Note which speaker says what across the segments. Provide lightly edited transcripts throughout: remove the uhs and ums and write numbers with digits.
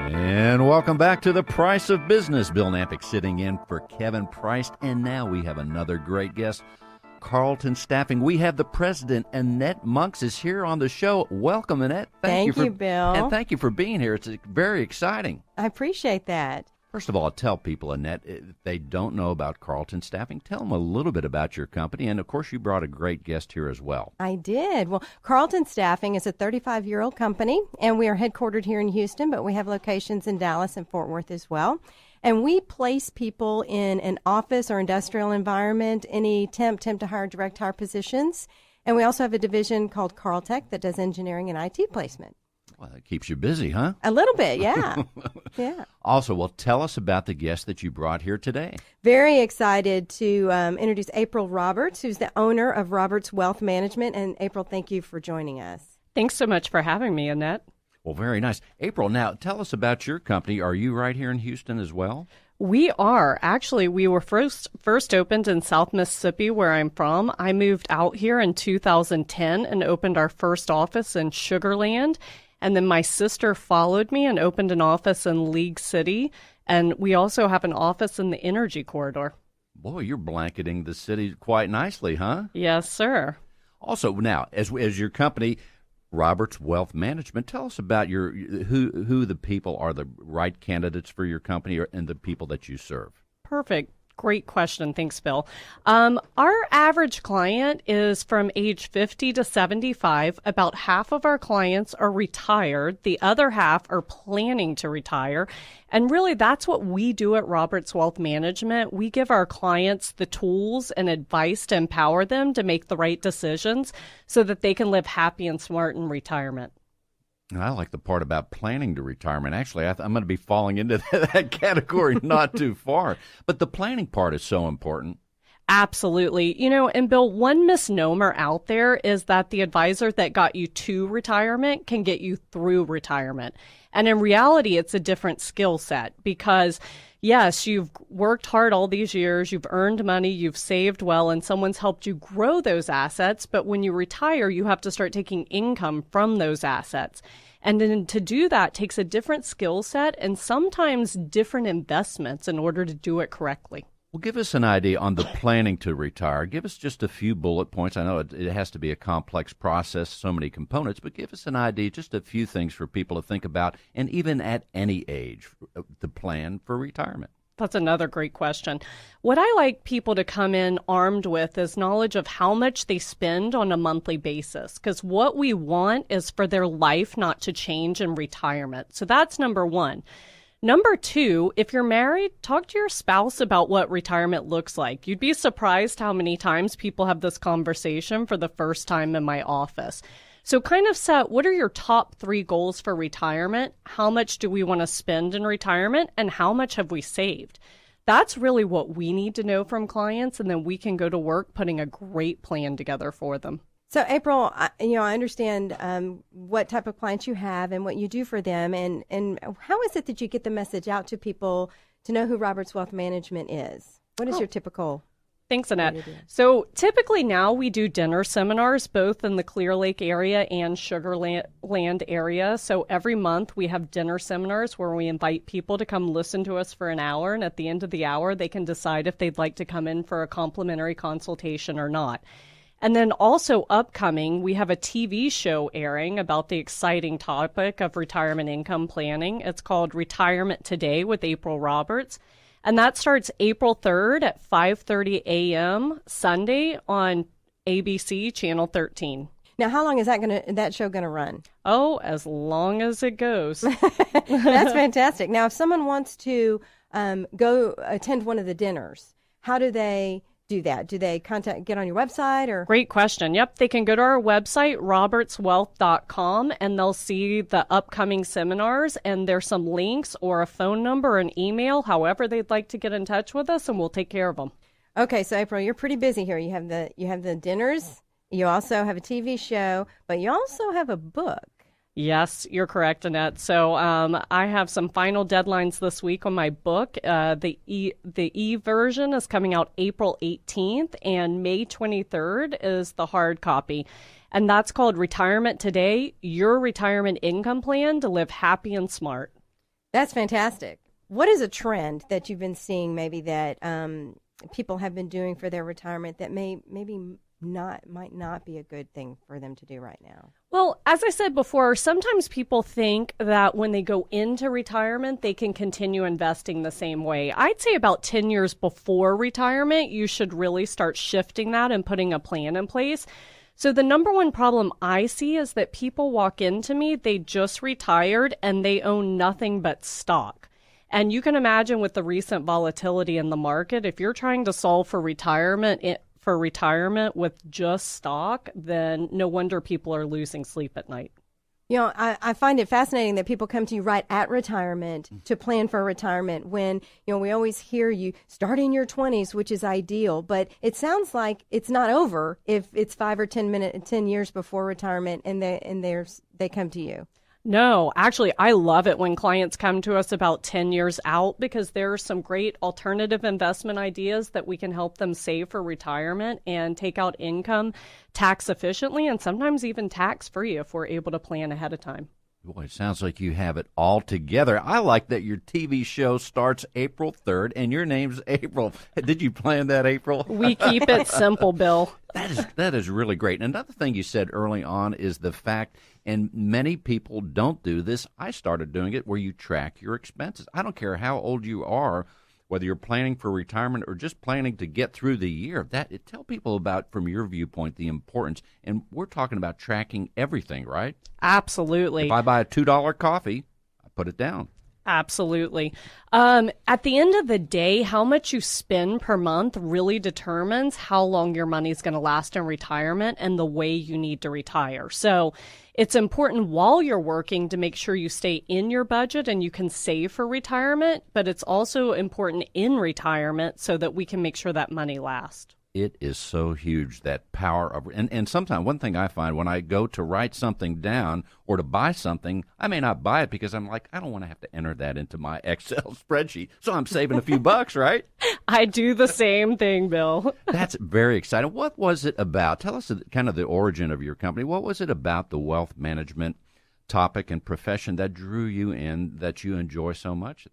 Speaker 1: And welcome back to The Price of Business. Bill Knapik sitting in for Kevin Price. And now we have another great guest, Carlton Staffing. We have the president, Annette Monks, is here on the show. Welcome, Annette.
Speaker 2: Thank you, Bill.
Speaker 1: And thank you for being here. It's very exciting.
Speaker 2: I appreciate that.
Speaker 1: First of all, tell people, Annette, if they don't know about Carlton Staffing, tell them a little bit about your company. And, of course, you brought a great guest here as well.
Speaker 2: I did. Well, Carlton Staffing is a 35-year-old company, and we are headquartered here in Houston, but we have locations in Dallas and Fort Worth as well. And we place people in an office or industrial environment, any temp to hire, direct hire positions. And we also have a division called KTEK that does engineering and IT placement.
Speaker 1: Well, that keeps you busy, huh?
Speaker 2: A little bit, yeah. Yeah.
Speaker 1: Also, well, tell us about the guest that you brought here today.
Speaker 2: Very excited to introduce April Roberts, who's the owner of Roberts Wealth Management. And April, thank you for joining us.
Speaker 3: Thanks so much for having me, Annette.
Speaker 1: Well, very nice. April, now tell us about your company. Are you right here in Houston as well?
Speaker 3: We are. Actually, we were first opened in South Mississippi, where I'm from. I moved out here in 2010 and opened our first office in Sugar Land. And then my sister followed me and opened an office in League City. And we also have an office in the Energy Corridor.
Speaker 1: Boy, you're blanketing the city quite nicely, huh?
Speaker 3: Yes, sir.
Speaker 1: Also, now, as your company, Roberts Wealth Management, tell us about your who the people are, the right candidates for your company and the people that you serve.
Speaker 3: Perfect. Great question. Thanks, Bill. Our average client is from age 50 to 75. About half of our clients are retired. The other half are planning to retire. And really, that's what we do at Roberts Wealth Management. We give our clients the tools and advice to empower them to make the right decisions so that they can live happy and smart in retirement.
Speaker 1: And I like the part about planning to retirement. Actually, I'm going to be falling into that category not too far. But the planning part is so important.
Speaker 3: Absolutely. You know, and Bill, one misnomer out there is that the advisor that got you to retirement can get you through retirement. And in reality, it's a different skill set because, yes, you've worked hard all these years, you've earned money, you've saved well, and someone's helped you grow those assets. But when you retire, you have to start taking income from those assets. And then to do that takes a different skill set and sometimes different investments in order to do it correctly.
Speaker 1: Well, give us an idea on the planning to retire. Give us just a few bullet points. I know it has to be a complex process, so many components, but give us an idea, just a few things for people to think about, and even at any age, to plan for retirement.
Speaker 3: That's another great question. What I like people to come in armed with is knowledge of how much they spend on a monthly basis, because what we want is for their life not to change in retirement. So that's number one. Number two, if you're married, talk to your spouse about what retirement looks like. You'd be surprised how many times people have this conversation for the first time in my office. So kind of set, what are your top 3 goals for retirement? How much do we want to spend in retirement? And how much have we saved? That's really what we need to know from clients, and then we can go to work putting a great plan together for them.
Speaker 2: So, April, I understand what type of clients you have and what you do for them. And how is it that you get the message out to people to know who Roberts Wealth Management is? What is your typical?
Speaker 3: Thanks, Annette. So typically now we do dinner seminars both in the Clear Lake area and Sugar Land area. So every month we have dinner seminars where we invite people to come listen to us for an hour. And at the end of the hour, they can decide if they'd like to come in for a complimentary consultation or not. And then also upcoming, we have a TV show airing about the exciting topic of retirement income planning. It's called Retirement Today with April Roberts. And that starts April 3rd at 5:30 a.m. Sunday on ABC Channel 13.
Speaker 2: Now, how long is that show going to run?
Speaker 3: Oh, as long as it goes.
Speaker 2: That's fantastic. Now, if someone wants to go attend one of the dinners, how do they do that? Do they get on your website or?
Speaker 3: Great question. Yep. They can go to our website, robertswealth.com, and they'll see the upcoming seminars, and there's some links or a phone number, an email, however they'd like to get in touch with us, and we'll take care of them.
Speaker 2: Okay. So April, you're pretty busy here. You have the dinners. You also have a TV show, but you also have a book.
Speaker 3: Yes, you're correct, Annette. So I have some final deadlines this week on my book. The e-version is coming out April 18th, and May 23rd is the hard copy. And that's called Retirement Today, Your Retirement Income Plan to Live Happy and Smart.
Speaker 2: That's fantastic. What is a trend that you've been seeing maybe that people have been doing for their retirement that might not be a good thing for them to do right now?
Speaker 3: Well, as I said before, sometimes people think that when they go into retirement, they can continue investing the same way. I'd say about 10 years before retirement, you should really start shifting that and putting a plan in place. So the number one problem I see is that people walk into me, they just retired and they own nothing but stock. And you can imagine with the recent volatility in the market, if you're trying to solve for retirement with just stock, then no wonder people are losing sleep at night.
Speaker 2: You know, I find it fascinating that people come to you right at retirement to plan for retirement when, we always hear you start in your 20s, which is ideal, but it sounds like it's not over if it's 5 or 10 years before retirement and they come to you.
Speaker 3: No, actually, I love it when clients come to us about 10 years out because there are some great alternative investment ideas that we can help them save for retirement and take out income tax efficiently and sometimes even tax free if we're able to plan ahead of time.
Speaker 1: Boy, it sounds like you have it all together. I like that your TV show starts April 3rd and your name's April. Did you plan that, April?
Speaker 3: We keep it simple, Bill.
Speaker 1: That is really great. And another thing you said early on is the fact, and many people don't do this, I started doing it, where you track your expenses. I don't care how old you are, whether you're planning for retirement or just planning to get through the year. Tell people about, from your viewpoint, the importance. And we're talking about tracking everything, right?
Speaker 3: Absolutely.
Speaker 1: If I buy a $2 coffee, I put it down.
Speaker 3: Absolutely. At the end of the day, how much you spend per month really determines how long your money is going to last in retirement and the way you need to retire. So it's important while you're working to make sure you stay in your budget and you can save for retirement, but it's also important in retirement so that we can make sure that money lasts.
Speaker 1: It is so huge, that power of, and sometimes one thing I find when I go to write something down or to buy something, I may not buy it because I'm like, I don't want to have to enter that into my Excel spreadsheet. So I'm saving a few bucks, right?
Speaker 3: I do the same thing, Bill.
Speaker 1: That's very exciting. What was it about? Tell us kind of the origin of your company. What was it about the wealth management topic and profession that drew you in, that you enjoy so much?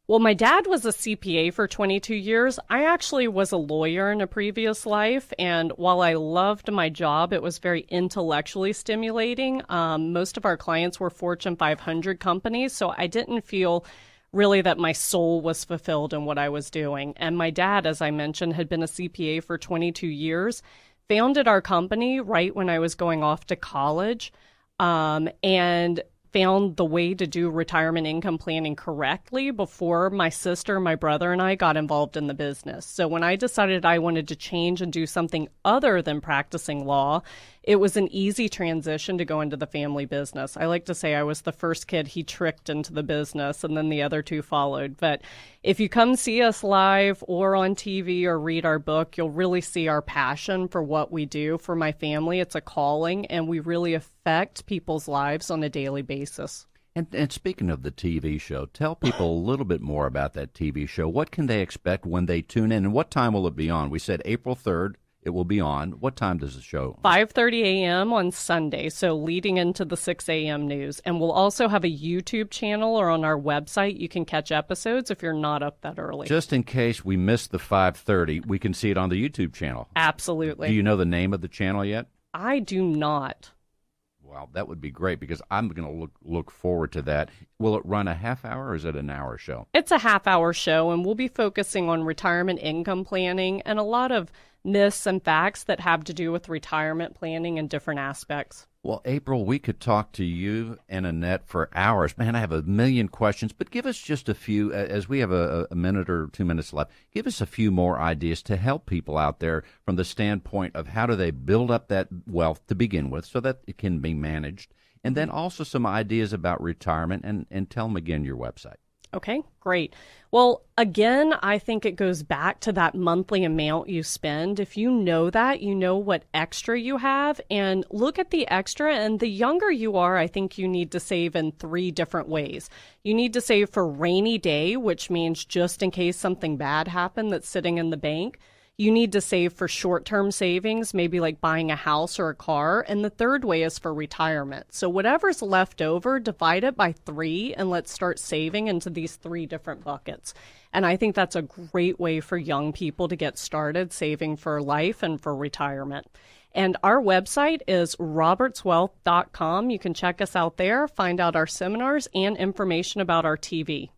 Speaker 3: Well, my dad was a CPA for 22 years. I actually was a lawyer in a previous life, and while I loved my job, it was very intellectually stimulating. Most of our clients were Fortune 500 companies, so I didn't feel really that my soul was fulfilled in what I was doing. And my dad, as I mentioned, had been a CPA for 22 years, founded our company right when I was going off to college, and found the way to do retirement income planning correctly before my sister, my brother, and I got involved in the business. So when I decided I wanted to change and do something other than practicing law, it was an easy transition to go into the family business. I like to say I was the first kid he tricked into the business, and then the other two followed. But if you come see us live or on TV or read our book, you'll really see our passion for what we do for my family. It's a calling, and we really affect people's lives on a daily basis.
Speaker 1: And speaking of the TV show, tell people a little bit more about that TV show. What can they expect when they tune in, and what time will it be on? We said April 3rd. It will be on. What time does the show?
Speaker 3: 5:30 a.m. on Sunday, so leading into the 6 a.m. news. And we'll also have a YouTube channel, or on our website, you can catch episodes if you're not up that early.
Speaker 1: Just in case we missed the 5:30, we can see it on the YouTube channel.
Speaker 3: Absolutely.
Speaker 1: Do you know the name of the channel yet?
Speaker 3: I do not.
Speaker 1: Wow, that would be great because I'm going to look forward to that. Will it run a half hour or is it an hour show?
Speaker 3: It's a half-hour show, and we'll be focusing on retirement income planning and a lot of myths and facts that have to do with retirement planning and different aspects.
Speaker 1: Well, April, we could talk to you and Annette for hours. Man, I have a million questions, but give us just a few, as we have a minute or 2 minutes left, give us a few more ideas to help people out there from the standpoint of how do they build up that wealth to begin with so that it can be managed, and then also some ideas about retirement, and tell them again your website.
Speaker 3: Okay, great. Well, again, I think it goes back to that monthly amount you spend. If you know that, you know what extra you have, and look at the extra. And the younger you are, I think you need to save in 3 different ways. You need to save for rainy day, which means just in case something bad happened that's sitting in the bank. You need to save for short-term savings, maybe like buying a house or a car. And the third way is for retirement. So whatever's left over, divide it by 3 and let's start saving into these 3 different buckets. And I think that's a great way for young people to get started saving for life and for retirement. And our website is robertswealth.com. You can check us out there, find out our seminars and information about our TV.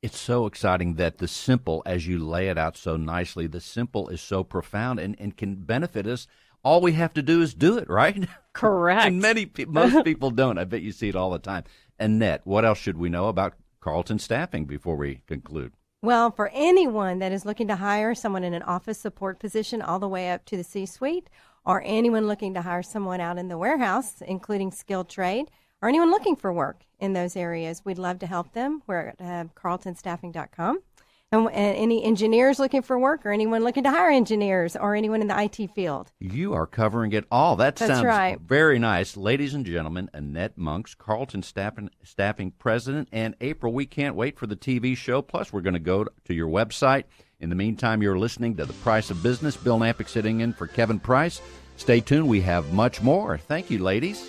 Speaker 1: It's so exciting that the simple, as you lay it out so nicely, the simple is so profound and can benefit us. All we have to do is do it, right?
Speaker 3: Correct.
Speaker 1: And most people don't. I bet you see it all the time. Annette, what else should we know about Carlton Staffing before we conclude?
Speaker 2: Well, for anyone that is looking to hire someone in an office support position all the way up to the C-suite, or anyone looking to hire someone out in the warehouse, including skilled trade, or anyone looking for work in those areas, we'd love to help them. We're at carltonstaffing.com. And any engineers looking for work, or anyone looking to hire engineers, or anyone in the IT field.
Speaker 1: You are covering it all. That's sounds
Speaker 2: right.
Speaker 1: Very nice. Ladies and gentlemen, Annette Monks, Carlton Staffing President, and April, we can't wait for the TV show. Plus, we're going to go to your website. In the meantime, you're listening to The Price of Business. Bill Knapik sitting in for Kevin Price. Stay tuned. We have much more. Thank you, ladies.